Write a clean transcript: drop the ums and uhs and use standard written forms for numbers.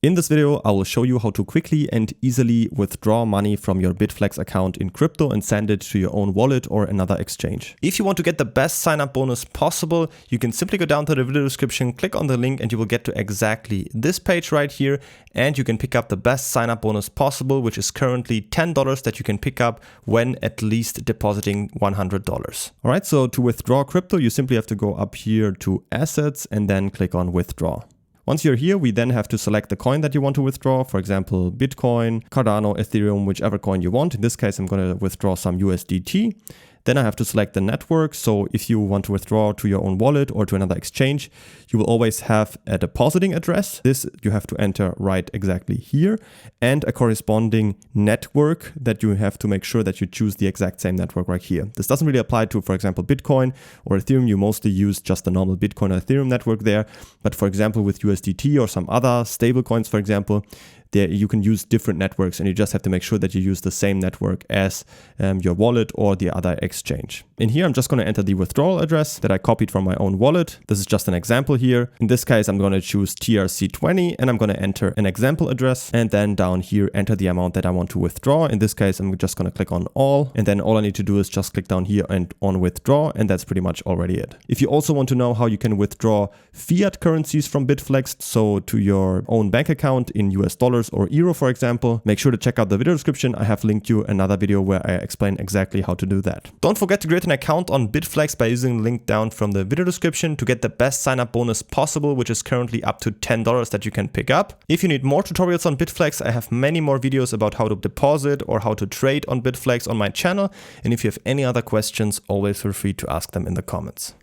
In this video, I will show you how to quickly and easily withdraw money from your Bitflex account in crypto and send it to your own wallet or another exchange. If you want to get the best sign-up bonus possible, you can simply go down to the video description, click on the link, and you will get to exactly this page right here. And you can pick up the best sign-up bonus possible, which is currently $10 that you can pick up when at least depositing $100. All right, so to withdraw crypto, you simply have to go up here to Assets and then click on Withdraw. Once you're here, we then have to select the coin that you want to withdraw. For example, Bitcoin, Cardano, Ethereum, whichever coin you want. In this case, I'm going to withdraw some USDT. Then I have to select the network. So if you want to withdraw to your own wallet or to another exchange, you will always have a depositing address. This you have to enter right exactly here, and a corresponding network that you have to make sure that you choose the exact same network right here. This doesn't really apply to, for example, Bitcoin or Ethereum. You mostly use just the normal Bitcoin or Ethereum network there. But for example, with USDT or some other stable coins, for example, there you can use different networks, and you just have to make sure that you use the same network as your wallet or the other exchange. In here, I'm just going to enter the withdrawal address that I copied from my own wallet. This is just an example here. In this case, I'm going to choose TRC20 and I'm going to enter an example address, and then down here, enter the amount that I want to withdraw. In this case, I'm just going to click on all, and then all I need to do is just click down here and on withdraw, and that's pretty much already it. If you also want to know how you can withdraw fiat currencies from Bitflex, so to your own bank account in US dollars or euro, for example, make sure to check out the video description. I have linked you another video where I explain exactly how to do that. Don't forget to create an account on Bitflex by using the link down from the video description to get the best sign-up bonus possible, which is currently up to $10 that you can pick up. If you need more tutorials on Bitflex, I have many more videos about how to deposit or how to trade on Bitflex on my channel. And if you have any other questions, always feel free to ask them in the comments.